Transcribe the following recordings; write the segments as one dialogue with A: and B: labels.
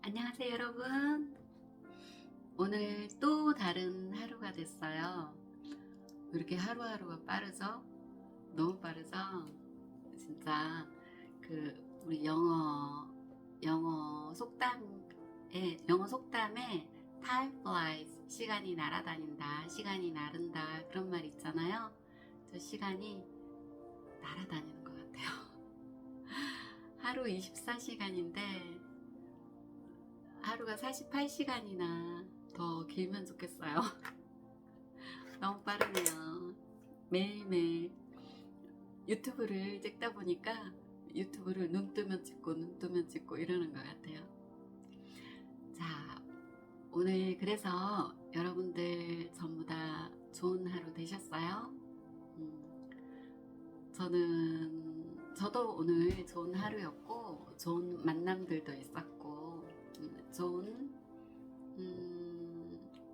A: 안녕하세요 여러분. 오늘 또 다른 하루가 됐어요. 왜 이렇게 하루하루가 빠르죠? 너무 빠르죠? 진짜 우리 영어 속담에 time flies, 시간이 날아다닌다, 시간이 나른다, 그런 말 있잖아요. 저 시간이 날아다니는 것 같아요. 하루 24시간인데 하루가 48시간이나 더 길면 좋겠어요. 너무 빠르네요. 매일매일 유튜브를 찍다 보니까 유튜브를 눈 뜨면 찍고 눈 뜨면 찍고 이러는 것 같아요. 자, 오늘 그래서 여러분들 전부 다 좋은 하루 되셨어요? 저도 오늘 좋은 하루였고 좋은 만남들도 있었고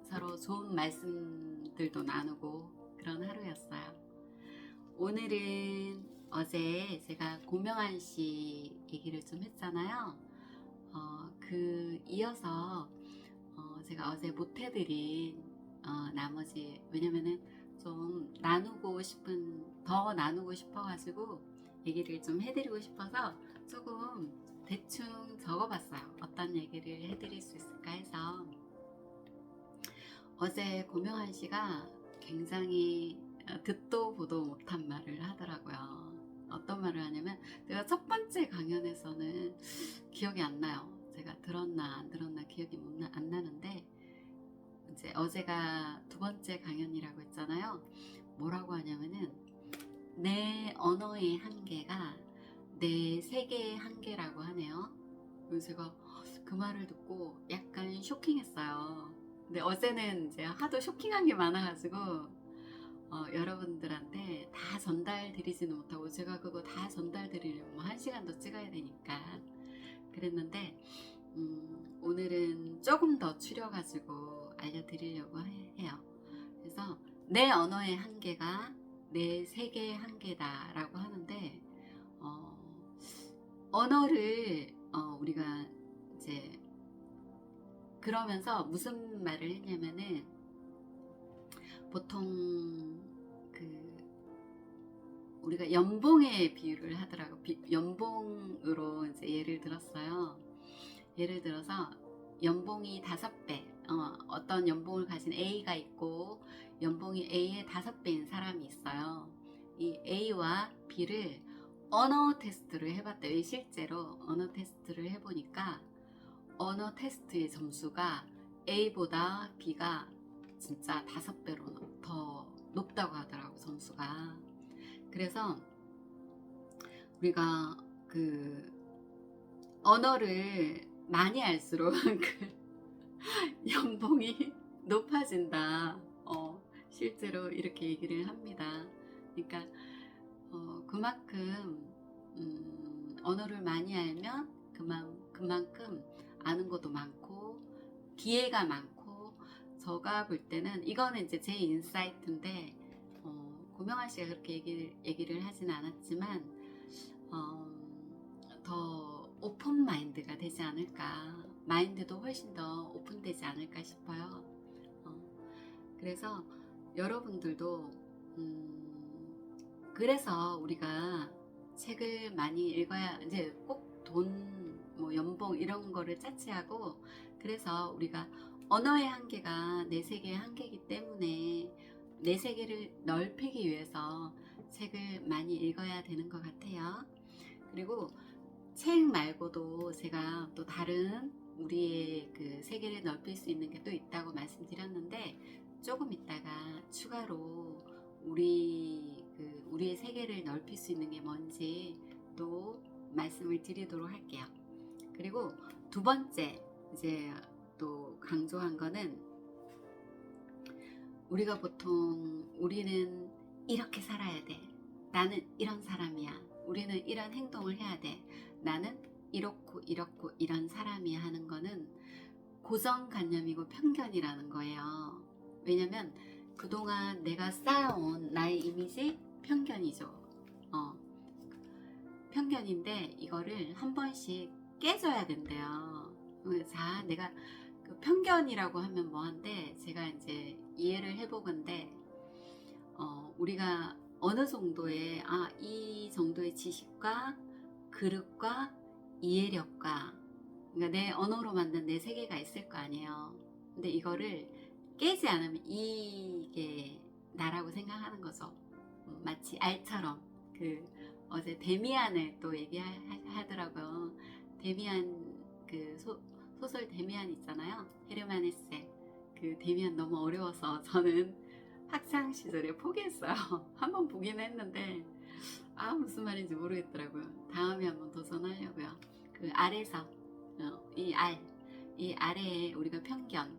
A: 서로 좋은 말씀들도 나누고 그런 하루였어요. 오늘은 어제 제가 고명환 씨 얘기를 좀 했잖아요. 이어서 제가 어제 못해드린 나머지, 왜냐면은 좀 더 나누고 싶어가지고 얘기를 좀 해드리고 싶어서 조금 대충 적어봤어요. 어떤 얘기를 해드릴 수 있을까 해서. 어제 고명환 씨가 굉장히 듣도 보도 못한 말을 하더라고요. 어떤 말을 하냐면, 내가 첫 번째 강연에서는 기억이 안 나요. 제가 들었나 안 들었나 기억이 안 나는데, 이제 어제가 두 번째 강연이라고 했잖아요. 뭐라고 하냐면은, 내 언어의 한계가 내 세계의 한계라고 하네요. 그래서 제가 그 말을 듣고 약간 쇼킹했어요. 근데 어제는 이제 하도 쇼킹한 게 많아가지고 여러분들한테 다 전달드리지는 못하고, 제가 그거 다 전달드리려면 1시간도 찍어야 되니까 그랬는데, 오늘은 조금 더 추려가지고 알려드리려고 해요. 그래서 내 언어의 한계가 내 세계의 한계다 라고 하는데, 언어를 우리가 이제 그러면서 무슨 말을 했냐면은, 보통 우리가 연봉에 비유를 하더라고. 연봉으로 이제 예를 들었어요. 예를 들어서 연봉이 5배, 어떤 연봉을 가진 A가 있고 연봉이 A의 5배인 사람이 있어요. 이 A와 B를 언어 테스트를 해봤대요. 실제로 언어 테스트를 해보니까 언어 테스트의 점수가 A보다 B가 진짜 5배로 더 높다고 하더라고, 점수가. 그래서 우리가 언어를 많이 할수록 연봉이 높아진다. 실제로 이렇게 얘기를 합니다. 그러니까 그만큼 언어를 많이 알면 그만큼 아는 것도 많고 기회가 많고, 제가 볼 때는 이거는 이제 제 인사이트인데, 고명환 씨가 그렇게 얘기를 하진 않았지만 더 오픈 마인드가 되지 않을까, 마인드도 훨씬 더 오픈되지 않을까 싶어요. 그래서 여러분들도 그래서 우리가 책을 많이 읽어야, 이제 꼭 돈, 연봉 이런 거를 차치하고, 그래서 우리가 언어의 한계가 내 세계의 한계이기 때문에 내 세계를 넓히기 위해서 책을 많이 읽어야 되는 것 같아요. 그리고 책 말고도 제가 또 다른 우리의 세계를 넓힐 수 있는 게 또 있다고 말씀드렸는데, 조금 있다가 추가로 우리의 세계를 넓힐 수 있는 게 뭔지 또 말씀을 드리도록 할게요. 그리고 두 번째 이제 또 강조한 거는, 우리가 보통 우리는 이렇게 살아야 돼, 나는 이런 사람이야, 우리는 이런 행동을 해야 돼, 나는 이렇고 이런 사람이야 하는 거는 고정관념이고 편견이라는 거예요. 왜냐면 그동안 내가 쌓아온 나의 이미지 편견이죠. 편견인데 이거를 한 번씩 깨져야 된대요. 자, 내가 그 편견이라고 하면 뭐한데 제가 이제 이해를 해보건데 우리가 어느 정도의 이 정도의 지식과 그릇과 이해력과 그러니까 내 언어로 만든 내 세계가 있을 거 아니에요. 근데 이거를 깨지 않으면 이게 나라고 생각하는 거죠. 마치 알처럼 그 어제 데미안을 또 얘기하더라고요. 데미안 그 소설 데미안 있잖아요. 헤르만 헤세. 그 데미안 너무 어려워서 저는 학창 시절에 포기했어요. 한번 보긴 했는데 무슨 말인지 모르겠더라고요. 다음에 한번 도전하려고요. 그 알에서 이 아래에 우리가 편견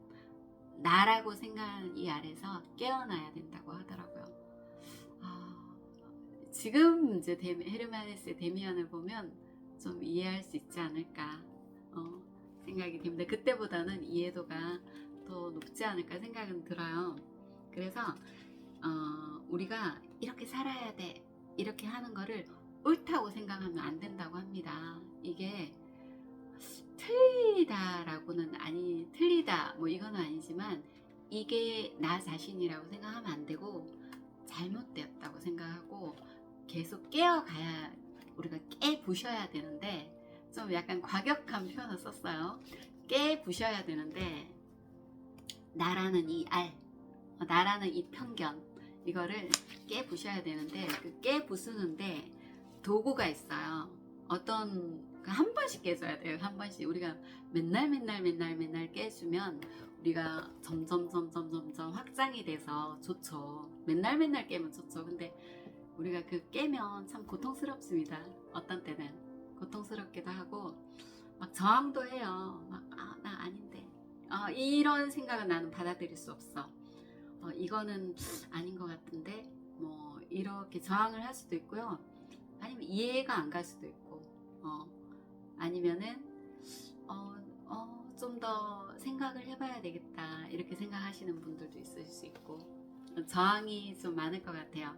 A: 나라고 생각하는 이 알에서 깨어나야 된다고 하더라고요. 지금 이제 헤르만 헤세 데미안을 보면 좀 이해할 수 있지 않을까 생각이 됩니다. 그때보다는 이해도가 더 높지 않을까 생각은 들어요. 그래서 우리가 이렇게 살아야 돼 이렇게 하는 거를 옳다고 생각하면 안 된다고 합니다. 이게 틀리다라고는 틀리다 뭐 이거는 아니지만 이게 나 자신이라고 생각하면 안 되고 잘못되었다고 생각하고 계속 깨어가야 우리가 깨부셔야 되는데 좀 약간 과격한 표현을 썼어요. 깨부셔야 되는데 나라는 이 나라는 이 편견 이거를 깨부셔야 되는데 그 깨부수는데 도구가 있어요. 한 번씩 깨줘야 돼요. 한 번씩 우리가 맨날 깨주면 우리가 점점 확장이 돼서 좋죠. 맨날 깨면 좋죠. 근데 우리가 깨면 참 고통스럽습니다. 어떤 때는 고통스럽기도 하고 막 저항도 해요. 나 아닌데 이런 생각은 나는 받아들일 수 없어. 이거는 아닌 것 같은데 뭐 이렇게 저항을 할 수도 있고요. 아니면 이해가 안 갈 수도 있고 아니면은 좀 더 생각을 해봐야 되겠다 이렇게 생각하시는 분들도 있을 수 있고 저항이 좀 많을 것 같아요.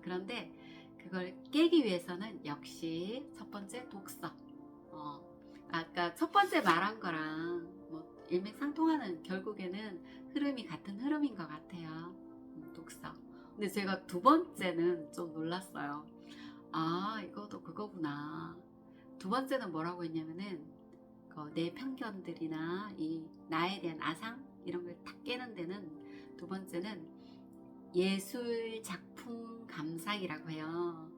A: 그런데 그걸 깨기 위해서는 역시 첫 번째 독서. 아까 첫 번째 말한 거랑 뭐 일맥상통하는 결국에는 흐름이 같은 흐름인 것 같아요. 독서. 근데 제가 두 번째는 좀 놀랐어요. 이것도 그거구나. 두 번째는 뭐라고 했냐면은 내 편견들이나 이 나에 대한 아상 이런 걸 다 깨는 데는 두 번째는 예술 작품 감상이라고 해요.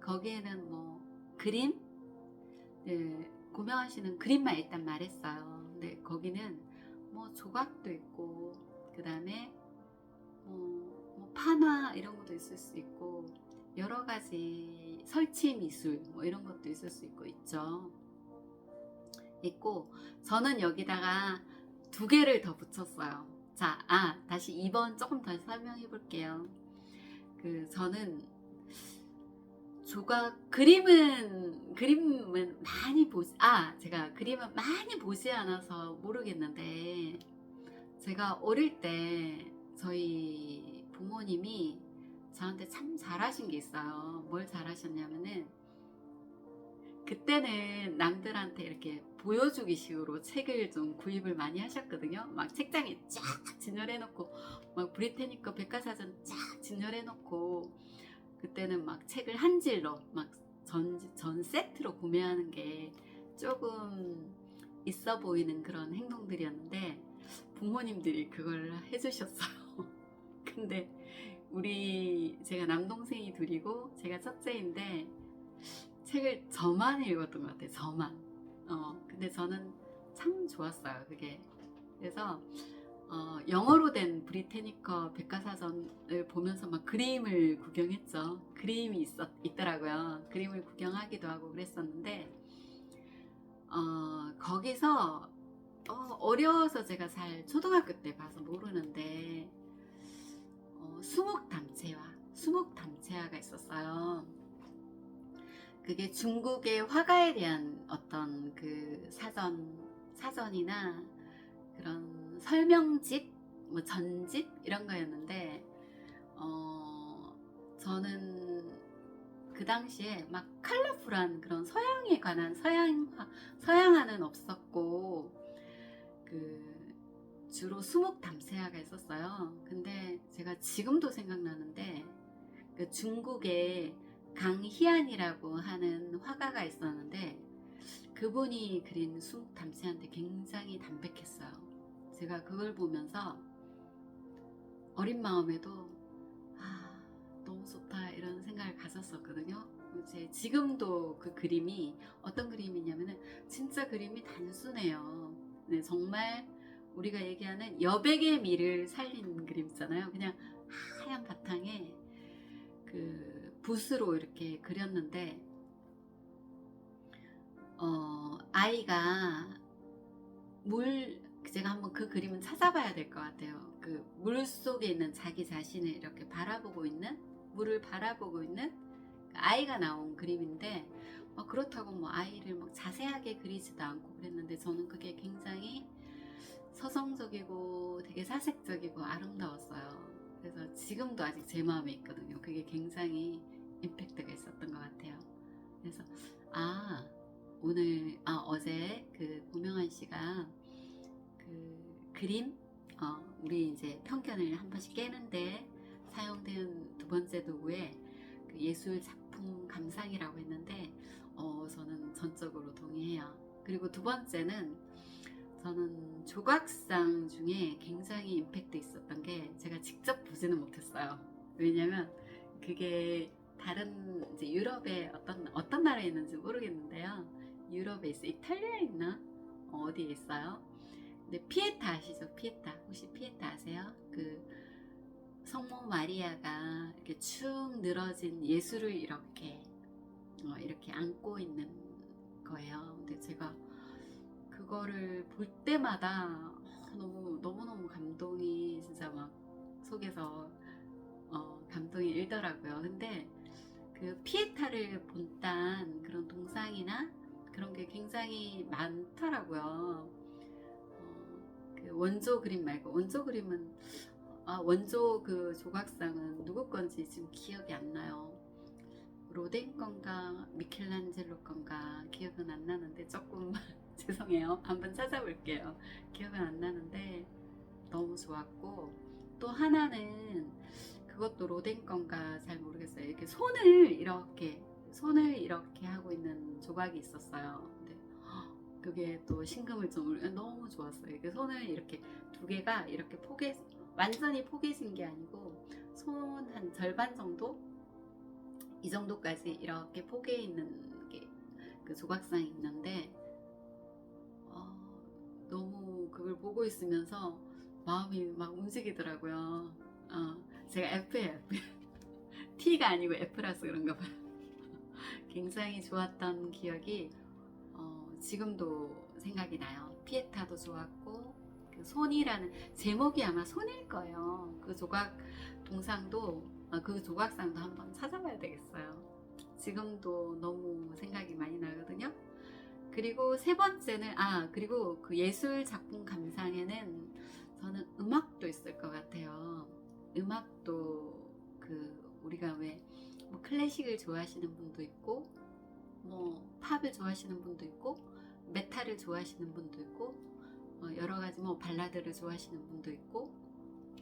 A: 거기에는 뭐 그림, 고명환 씨는 그림만 일단 말했어요. 근데 거기는 뭐 조각도 있고 그 다음에 뭐 판화 이런 것도 있을 수 있고 여러 가지 설치 미술 뭐 이런 것도 있을 수 있고 있고 저는 여기다가 두 개를 더 붙였어요. 자, 다시 2번 조금 더 설명해 볼게요. 저는 그림은 많이 제가 그림은 많이 보지 않아서 모르겠는데 제가 어릴 때 저희 부모님이 저한테 참 잘하신 게 있어요. 뭘 잘하셨냐면은 그때는 남들한테 이렇게 보여주기 식으로 책을 좀 구입을 많이 하셨거든요. 막 책장에 쫙 진열해 놓고 막 브리테니커 백과사전 쫙 진열해 놓고 그때는 막 책을 한 질로 막 전 세트로 구매하는 게 조금 있어 보이는 그런 행동들이었는데 부모님들이 그걸 해주셨어요. 근데 제가 남동생이 둘이고 제가 첫째인데 책을 저만 읽었던 것 같아요. 저만. 근데 저는 참 좋았어요. 그게. 그래서 영어로 된 브리테니커 백과사전을 보면서 막 그림을 구경했죠. 그림이 있더라고요. 그림을 구경하기도 하고 그랬었는데 거기서 어려워서 제가 초등학교 때 봐서 모르는데 수묵담채화가 있었어요. 그게 중국의 화가에 대한 어떤 그 사전이나 그런 설명집, 뭐 전집 이런 거였는데 저는 그 당시에 막 컬러풀한 그런 서양에 관한 서양화는 없었고 그 주로 수묵 담채화가 있었어요. 근데 제가 지금도 생각나는데 그 중국의 강희안이라고 하는 화가가 있었는데 그분이 그린 수묵 담채화인데 굉장히 담백했어요. 제가 그걸 보면서 어린 마음에도 너무 좋다 이런 생각을 가졌었거든요. 지금도 그 그림이 어떤 그림이냐면은 진짜 그림이 단순해요. 네, 정말 우리가 얘기하는 여백의 미를 살린 그림 있잖아요. 그냥 하얀 바탕에 그 붓으로 이렇게 그렸는데 아이가 제가 한번 그 그림은 찾아봐야 될 것 같아요. 그 물 속에 있는 자기 자신을 이렇게 바라보고 있는, 물을 바라보고 있는 아이가 나온 그림인데 그렇다고 뭐 아이를 막 자세하게 그리지도 않고 그랬는데 저는 그게 굉장히 서정적이고 되게 사색적이고 아름다웠어요. 그래서 지금도 아직 제 마음에 있거든요. 그게 굉장히 임팩트가 있었던 것 같아요. 그래서 어제 그 고명환 씨가 그 그림 우리 이제 편견을 한 번씩 깨는데 사용된 두 번째 도구에 그 예술 작품 감상이라고 했는데 저는 전적으로 동의해요. 그리고 두 번째는 저는 조각상 중에 굉장히 임팩트 있었던 게 제가 직접 보지는 못했어요. 왜냐면 그게 다른 이제 유럽의 어떤 나라에 있는지 모르겠는데요. 유럽에 있어, 이탈리아에 있나 어디에 있어요. 근데 피에타 아시죠? 피에타, 혹시 피에타 아세요? 그 성모 마리아가 이렇게 축 늘어진 예수를 이렇게 안고 있는 거예요. 근데 제가 그거를 볼 때마다 너무너무 감동이 진짜 막 속에서 감동이 일더라고요. 근데 그 피에타를 본딴 그런 동상이나 그런 게 굉장히 많더라고요. 그 원조 그림 말고 원조 그림은 원조 그 조각상은 누구 건지 지금 기억이 안 나요. 로덴 건가 미켈란젤로 건가 기억은 안 나는데 조금 죄송해요. 한번 찾아볼게요. 기억은 안 나는데 너무 좋았고, 또 하나는 그것도 로덴 건가 잘 모르겠어요. 이렇게 손을 이렇게 하고 있는 조각이 있었어요. 근데 그게 또 심금을 좀 너무 좋았어요. 이게 손을 이렇게 두 개가 이렇게 완전히 포개진 게 아니고 손 한 절반 정도 이 정도까지 이렇게 포개 있는 게 그 조각상이 있는데 너무 그걸 보고 있으면서 마음이 막 움직이더라고요. 제가 F예요. T가 아니고 F라서 그런가 봐요. 굉장히 좋았던 기억이 지금도 생각이 나요. 피에타도 좋았고 그 손이라는 제목이 아마 손일 거예요. 그 동상도 그 조각상도 한번 찾아봐야 되겠어요. 지금도 너무 생각이 많이 나거든요. 그리고 세 번째는 그리고 그 예술 작품 감상에는 저는 음악도 있을 것 같아요. 음악도 우리가 왜 뭐 클래식을 좋아하시는 분도 있고 뭐 팝을 좋아하시는 분도 있고 메탈을 좋아하시는 분도 있고 여러 가지 뭐 발라드를 좋아하시는 분도 있고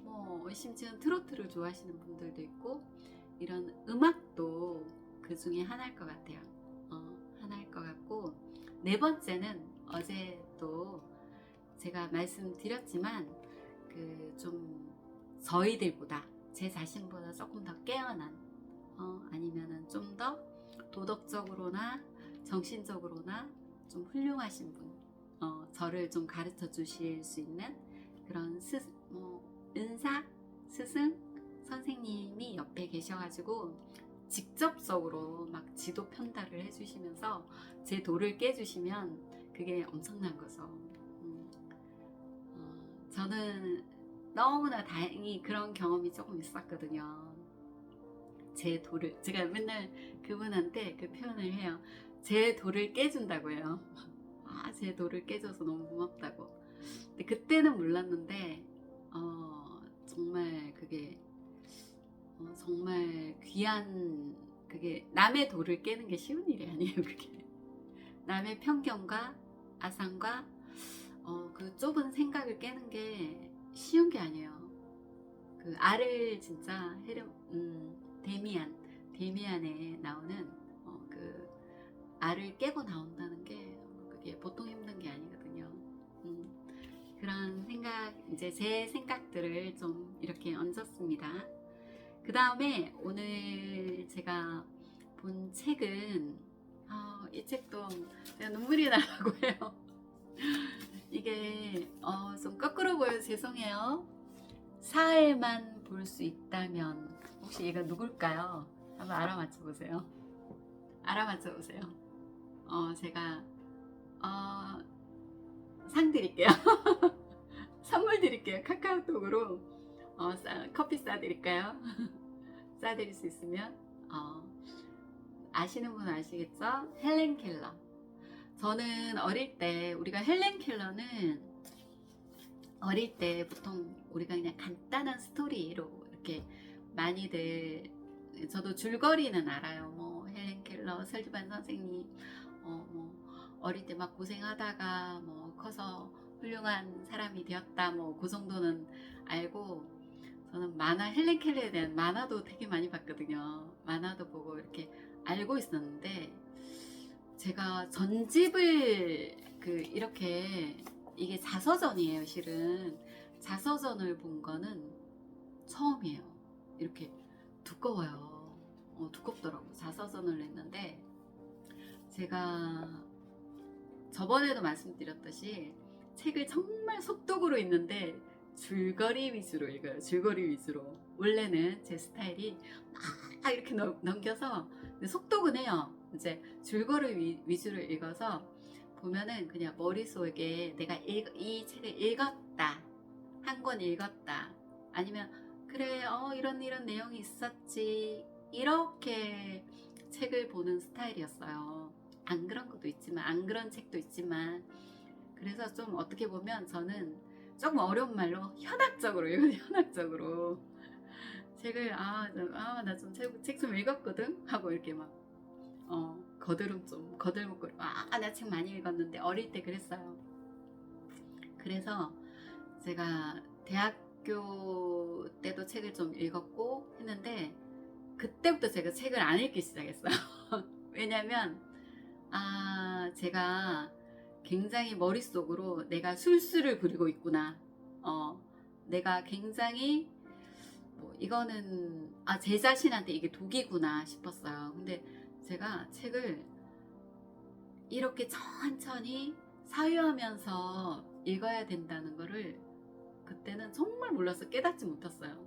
A: 뭐 심지어 트로트를 좋아하시는 분들도 있고 이런 음악도 그 중에 하나일 것 같아요. 하나일 것 같고, 네 번째는 어제 또 제가 말씀드렸지만 좀 저희들보다 제 자신보다 조금 더 깨어난 아니면은 좀 더 도덕적으로나 정신적으로나 좀 훌륭하신 분, 저를 좀 가르쳐 주실 수 있는 그런 은사, 스승, 선생님이 옆에 계셔가지고 직접적으로 막 지도 편달을 해주시면서 제 돌을 깨주시면 그게 엄청난 거죠. 저는 너무나 다행히 그런 경험이 조금 있었거든요. 제가 맨날 그분한테 그 표현을 해요. 제 돌을 깨준다고 해요. 제 돌을 깨줘서 너무 고맙다고. 근데 그때는 몰랐는데 정말 그게 정말 귀한 그게 남의 도를 깨는 게 쉬운 일이 아니에요. 그게 남의 편견과 아상과 그 좁은 생각을 깨는 게 쉬운 게 아니에요. 그 알을 진짜 데미안에 나오는 그 알을 깨고 나온다는 게 그게 보통 힘든 게 아니거든요. 그런 생각, 이제 제 생각들을 좀 이렇게 얹었습니다. 그 다음에 오늘 제가 본 책은 이 책도 제가 눈물이 나려고 해요. 이게 좀 거꾸로 보여서 죄송해요. 사흘만 볼 수 있다면, 혹시 얘가 누굴까요? 한번 알아맞혀 보세요. 알아맞혀 보세요. 제가 상 드릴게요. 선물 드릴게요. 카카오톡으로 커피 싸드릴까요? 싸드릴 수 있으면 아시는 분 아시겠죠? 헬렌 켈러. 저는 어릴 때, 우리가 헬렌 켈러는 어릴 때 보통 우리가 그냥 간단한 스토리로 이렇게 많이들, 저도 줄거리는 알아요. 뭐 헬렌 켈러, 설주반 선생님, 뭐 어릴 때 막 고생하다가 뭐 커서 훌륭한 사람이 되었다, 뭐 그 정도는 알고, 저는 만화, 헬렌 켈러에 대한 만화도 되게 많이 봤거든요. 만화도 보고 이렇게 알고 있었는데, 제가 전집을 이렇게, 이게 자서전이에요. 실은 자서전을 본 거는 처음이에요. 이렇게 두꺼워요. 두껍더라고. 자서전을 했는데, 제가 저번에도 말씀드렸듯이 책을 정말 속독으로 읽는데 줄거리 위주로 읽어요. 줄거리 위주로. 원래는 제 스타일이 막 이렇게 넘겨서, 근데 속독은 해요. 이제 줄거리 위주로 읽어서 보면은 그냥 머릿속에 내가 이 책을 읽었다, 한 권 읽었다, 아니면 그래 이런 내용이 있었지, 이렇게 책을 보는 스타일이었어요. 안 그런 것도 있지만, 안 그런 책도 있지만, 그래서 좀 어떻게 보면 저는 조금 어려운 말로 현학적으로 읽어요. 현학적으로 책을 나 좀 책 좀 읽었거든 하고 이렇게 막 거들먹거리고 나 책 많이 읽었는데, 어릴 때 그랬어요. 그래서 제가 대학교 때도 책을 좀 읽었고 했는데, 그때부터 제가 책을 안 읽기 시작했어요. 왜냐면 제가 굉장히 머릿속으로 내가 술수를 부리고 있구나, 내가 굉장히 이거는 제 자신한테 이게 독이구나 싶었어요. 근데 제가 책을 이렇게 천천히 사유하면서 읽어야 된다는 거를 그때는 정말 몰라서 깨닫지 못했어요.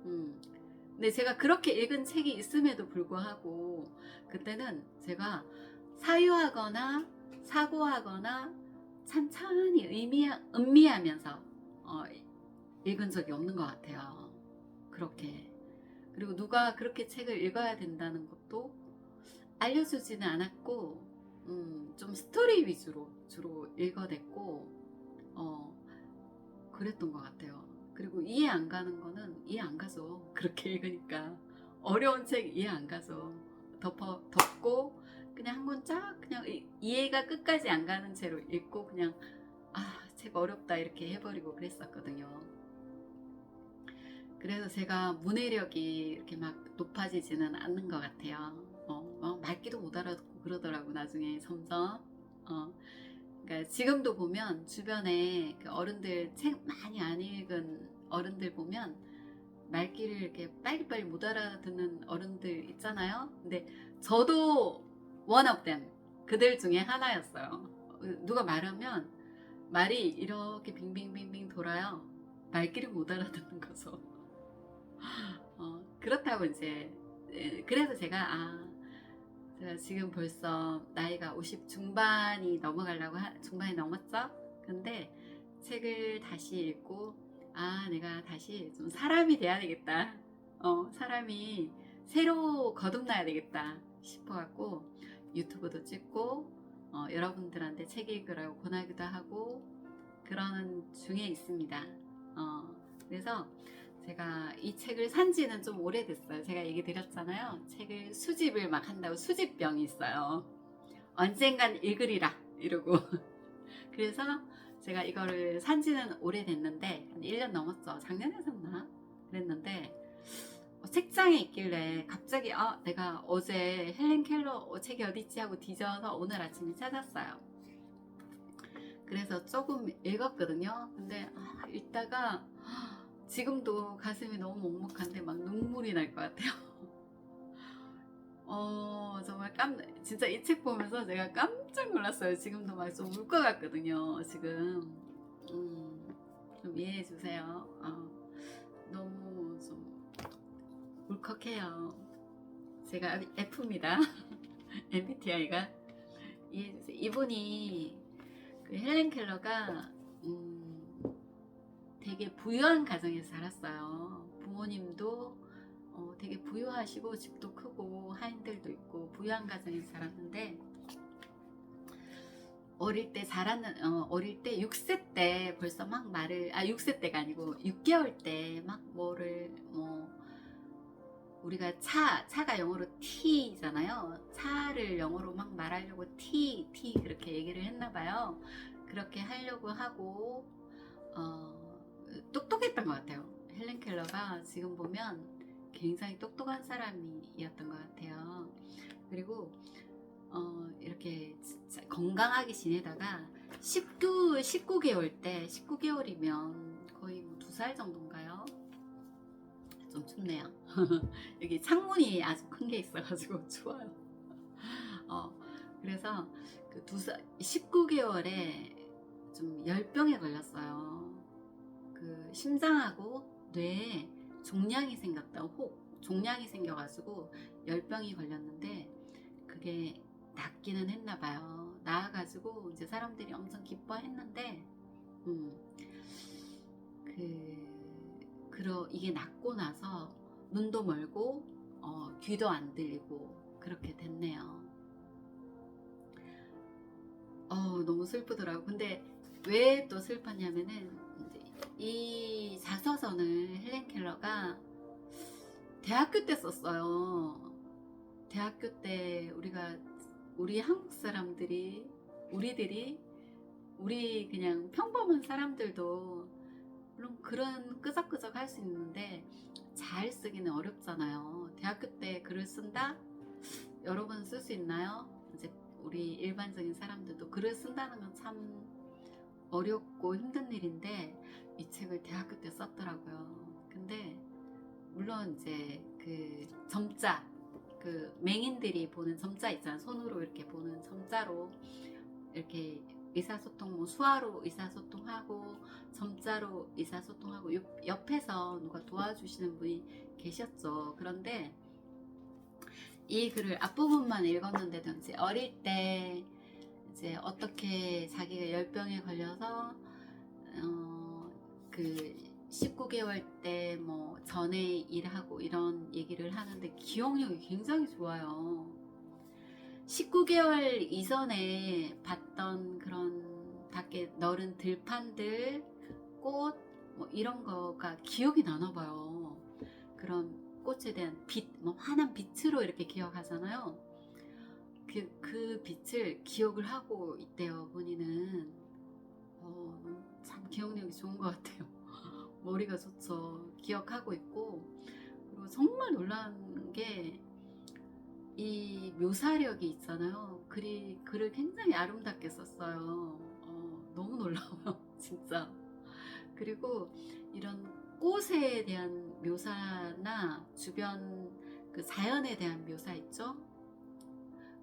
A: 근데 제가 그렇게 읽은 책이 있음에도 불구하고 그때는 제가 사유하거나 사고하거나 천천히 음미하면서 읽은 적이 없는 것 같아요. 그렇게. 그리고 누가 그렇게 책을 읽어야 된다는 것도 알려주지는 않았고, 좀 스토리 위주로 주로 읽어냈고, 그랬던 것 같아요. 그리고 이해 안 가는 거는 이해 안 가죠. 그렇게 읽으니까 어려운 책 이해 안 가죠. 덮고 그냥 한 권 쫙 그냥 이해가 끝까지 안 가는 채로 읽고 그냥 책 어렵다 이렇게 해버리고 그랬었거든요. 그래서 제가 문해력이 이렇게 막 높아지지는 않는 것 같아요. 말귀도 못 알아듣고 그러더라고 나중에 점점. 그러니까 지금도 보면 주변에 그 어른들, 책 많이 안 읽은 어른들 보면 말귀를 이렇게 빨리빨리 못 알아듣는 어른들 있잖아요. 근데 저도 one of them, 그들 중에 하나였어요. 누가 말하면 말이 이렇게 빙빙빙빙 돌아요. 말귀를 못 알아듣는 거죠. 그렇다고 이제, 그래서 제가 지금 벌써 나이가 50 중반이 넘어가려고 중반이 넘었죠? 근데 책을 다시 읽고 내가 다시 좀 사람이 돼야 되겠다, 사람이 새로 거듭나야 되겠다 싶어갖고 유튜브도 찍고 여러분들한테 책 읽으라고 권하기도 하고 그러는 중에 있습니다. 그래서 제가 이 책을 산 지는 좀 오래됐어요. 제가 얘기 드렸잖아요. 책을 수집을 막 한다고 수집병이 있어요. 언젠간 읽으리라 이러고. 그래서 제가 이거를 산 지는 오래됐는데 한 1년 넘었죠. 작년에 샀나? 그랬는데 책장에 있길래 갑자기 내가 어제 헬렌 켈러 책이 어딨지 하고 뒤져서 오늘 아침에 찾았어요. 그래서 조금 읽었거든요. 근데 읽다가 지금도 가슴이 너무 먹먹한데 막 눈물이 날 것 같아요. 정말 진짜 이 책 보면서 제가 깜짝 놀랐어요. 지금도 막 좀 울 것 같거든요. 지금 좀 이해해 주세요. 너무 좀 울컥해요. 제가 F입니다. MBTI가 이해해 주세요. 이분이 그 헬렌 켈러가 되게 부유한 가정에서 자랐어요. 부모님도 되게 부유하시고 집도 크고 하인들도 있고 부유한 가정에서 자랐는데 어릴 때 6세 때 벌써 막 말을 6세 때가 아니고 6개월 때 막 우리가 차가 영어로 T잖아요. 차를 영어로 막 말하려고 T 그렇게 얘기를 했나봐요. 그렇게 하려고 하고 똑똑했던 것 같아요. 헬렌 켈러가 지금 보면 굉장히 똑똑한 사람이었던 것 같아요. 그리고 이렇게 진짜 건강하게 지내다가 19개월이면 거의 뭐 2살 정도인가요? 좀 춥네요. 여기 창문이 아주 큰 게 있어가지고 추워요. 그래서 그 19개월에 좀 열병에 걸렸어요. 그 심장하고 뇌에 종양이 종양이 생겨가지고 열병이 걸렸는데 그게 낫기는 했나봐요. 나아가지고 이제 사람들이 엄청 기뻐했는데 이게 낫고 나서 눈도 멀고 귀도 안 들리고 그렇게 됐네요. 너무 슬프더라고. 근데 왜 또 슬펐냐면은 이 자서전을 헬렌 켈러가 대학교 때 썼어요. 대학교 때 우리 한국 사람들이 우리 그냥 평범한 사람들도 물론 그런 끄적끄적 할 수 있는데 잘 쓰기는 어렵잖아요. 대학교 때 글을 쓴다? 여러 번 쓸 수 있나요? 이제 우리 일반적인 사람들도 글을 쓴다는 건 참 어렵고 힘든 일인데 이 책을 대학교 때 썼더라고요. 근데 물론 이제 그 점자, 그 맹인들이 보는 점자 있잖아요. 손으로 이렇게 보는 점자로 이렇게 의사소통, 수화로 의사소통하고 점자로 의사소통하고 옆에서 누가 도와주시는 분이 계셨죠. 그런데 이 글을 앞부분만 읽었는데든지 어릴 때 이제 어떻게 자기가 열병에 걸려서 그 19개월 때 뭐 전에 일하고 이런 얘기를 하는데 기억력이 굉장히 좋아요. 19개월 이전에 봤던 그런 밖에 너른 들판들, 꽃, 뭐 이런 거가 기억이 나나 봐요. 그런 꽃에 대한 빛, 뭐 환한 빛으로 이렇게 기억하잖아요. 그 빛을 기억을 하고 있대요, 본인은. 참 기억력이 좋은 것 같아요. 머리가 좋죠. 기억하고 있고. 그리고 정말 놀란 게 이 묘사력이 있잖아요. 글을 굉장히 아름답게 썼어요. 너무 놀라워요, 진짜. 그리고 이런 꽃에 대한 묘사나 주변 그 자연에 대한 묘사 있죠?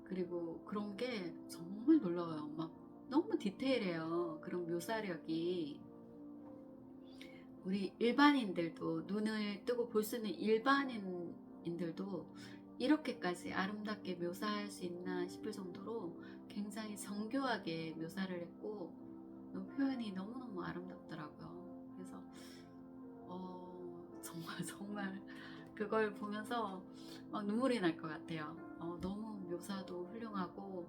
A: 그리고 그런 게 정말 놀라워요. 막 너무 디테일해요. 그런 묘사력이. 우리 일반인들도 눈을 뜨고 볼 수 있는 일반인들도 이렇게까지 아름답게 묘사할 수 있나 싶을 정도로 굉장히 정교하게 묘사를 했고 표현이 너무너무 아름답더라고요. 그래서 정말 그걸 보면서 막 눈물이 날 것 같아요. 너무 묘사도 훌륭하고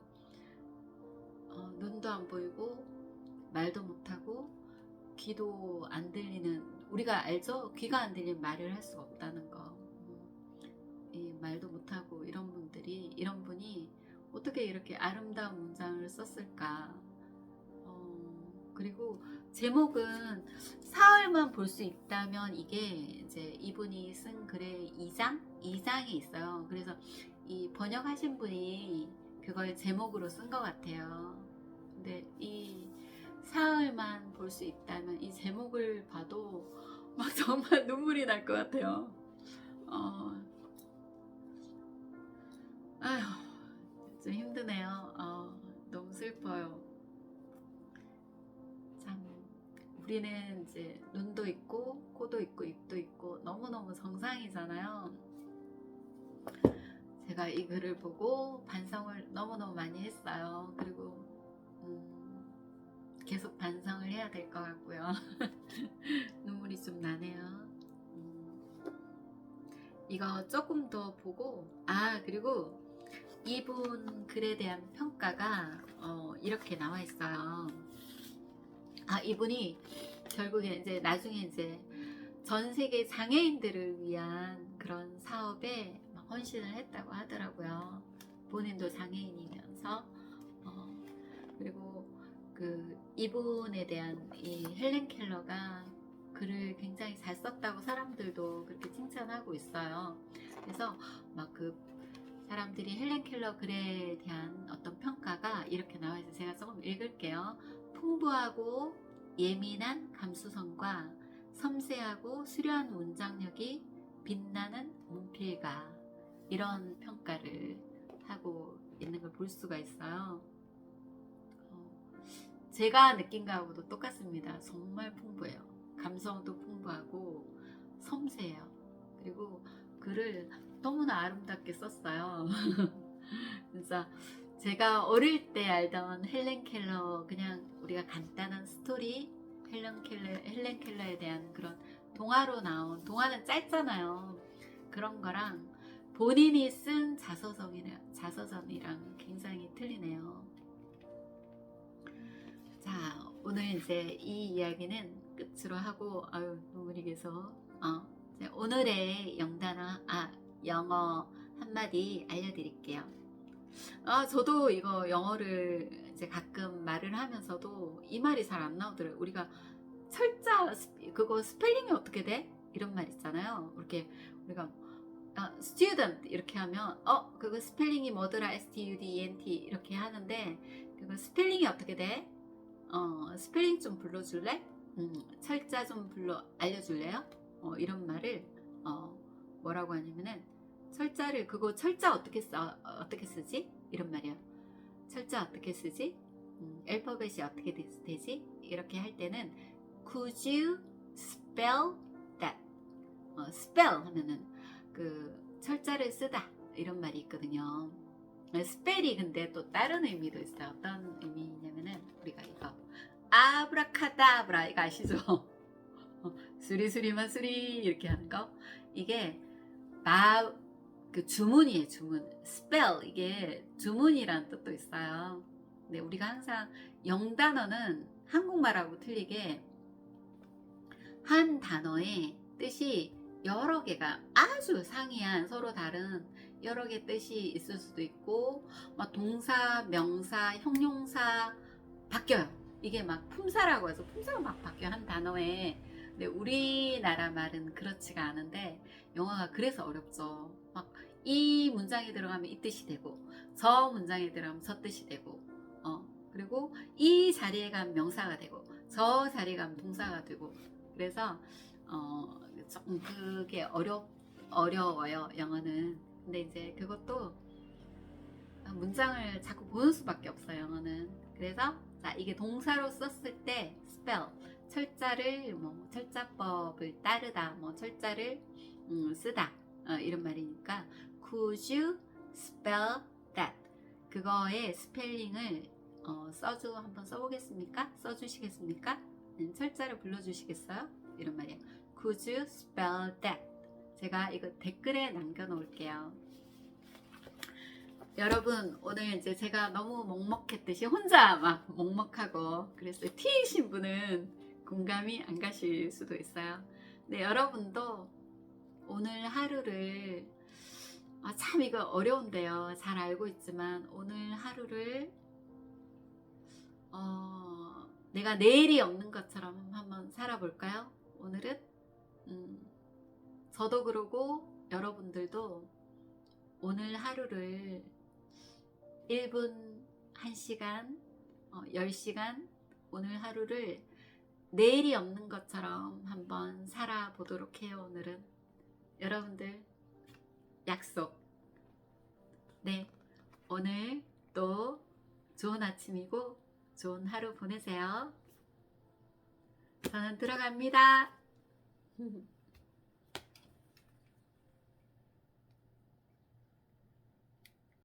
A: 눈도 안 보이고 말도 못하고 귀도 안 들리는 우리가 알죠? 귀가 안 들리면 말을 할 수가 없다는 거. 이 말도 못하고 이런 분이 어떻게 이렇게 아름다운 문장을 썼을까. 그리고 제목은 사흘만 볼 수 있다면, 이게 이제 이분이 쓴 글의 2장이 있어요. 그래서 이 번역하신 분이 그걸 제목으로 쓴 것 같아요. 근데 이 사흘만 볼 수 있다면, 이 제목을 봐도 막 정말 눈물이 날 것 같아요. 아휴, 좀 힘드네요. 너무 슬퍼요. 참, 우리는 이제 눈도 있고 코도 있고 입도 있고 너무너무 정상이잖아요. 제가 이 글을 보고 반성을 너무너무 많이 했어요. 그리고 계속 반성을 해야 될 것 같고요. 눈물이 좀 나네요. 이거 조금 더 보고, 그리고 이분 글에 대한 평가가 이렇게 나와 있어요. 이분이 결국에 이제 나중에 이제 전 세계 장애인들을 위한 그런 사업에 헌신을 했다고 하더라고요. 본인도 장애인이면서. 그리고 그 이분에 대한 이 헬렌 켈러가 글을 굉장히 잘 썼다고 사람들도 그렇게 칭찬하고 있어요. 그래서 막 그 사람들이 헬렌 켈러 글에 대한 어떤 평가가 이렇게 나와 있어요. 제가 조금 읽을게요. 풍부하고 예민한 감수성과 섬세하고 수려한 문장력이 빛나는 문필가, 이런 평가를 하고 있는 걸 볼 수가 있어요. 제가 느낀 거하고도 똑같습니다. 정말 풍부해요. 감성도 풍부하고 섬세해요. 그리고 글을 너무나 아름답게 썼어요. 진짜 제가 어릴 때 알던 헬렌 켈러, 그냥 우리가 간단한 스토리, 헬렌 켈러에 대한 그런 동화로 나온, 동화는 짧잖아요. 그런 거랑 본인이 쓴 자서전이랑 굉장히 틀리네요. 자, 오늘 이제 이 이야기는 끝으로 하고, 눈물이 계속, 오늘의 영어 한마디 알려드릴게요. 저도 이거 영어를 이제 가끔 말을 하면서도 이 말이 잘 안 나오더라고요. 우리가 철자, 그거 스펠링이 어떻게 돼? 이런 말 있잖아요. 이렇게 우리가 student 이렇게 하면 그거 스펠링이 뭐더라? student 이렇게 하는데, 그거 스펠링이 어떻게 돼? 스펠링 좀 불러줄래? 철자 좀 알려줄래요? 이런 말을 뭐라고 하냐면은, 그거 철자 어떻게 쓰지? 이런 말이야. 철자 어떻게 쓰지? 알파벳이 어떻게 되지? 이렇게 할 때는 could you spell that? spell 하면은 그 철자를 쓰다, 이런 말이 있거든요. 스펠이 근데 또 다른 의미도 있어요. 어떤 의미냐면은, 우리가 이거 아브라카다브라 이거 아시죠? 수리수리만 수리 이렇게 하는 거, 이게 그 주문이에요. 주문. spell, 이게 주문이란 뜻도 있어요. 근데 우리가 항상 영단어는 한국말하고 틀리게 한 단어의 뜻이 여러 개가 아주 상이한, 서로 다른 여러 개 뜻이 있을 수도 있고, 막 동사, 명사, 형용사 바뀌어요. 이게 막 품사라고 해서 품사가 막 바뀌어요, 한 단어에. 근데 우리나라 말은 그렇지가 않은데 영어가 그래서 어렵죠. 막 이 문장에 들어가면 이 뜻이 되고, 저 문장에 들어가면 저 뜻이 되고, 그리고 이 자리에 가면 명사가 되고, 저 자리에 가면 동사가 되고, 그래서 조금 그게 어려워요, 영어는. 근데 이제 그것도 문장을 자꾸 보는 수밖에 없어요, 영어는. 그래서 자, 이게 동사로 썼을 때 spell, 철자를 철자법을 따르다, 철자를 쓰다, 이런 말이니까 could you spell that? 그거의 스펠링을 한번 써보겠습니까? 써주시겠습니까? 철자를 불러주시겠어요? 이런 말이에요. Could you spell that? 제가 이거 댓글에 남겨놓을게요. 여러분, 오늘 이제 제가 너무 먹먹했듯이 혼자 막 먹먹하고 그랬어요. T이신 분은 공감이 안 가실 수도 있어요. 네, 여러분도 오늘 하루를 참 이거 어려운데요. 잘 알고 있지만 오늘 하루를 내가 내일이 없는 것처럼 한번 살아볼까요? 오늘은 저도 그러고 여러분들도 오늘 하루를 1분, 1시간, 10시간 오늘 하루를 내일이 없는 것처럼 한번 살아보도록 해요. 오늘은 여러분들 약속. 네, 오늘 또 좋은 아침이고 좋은 하루 보내세요. 저는 들어갑니다.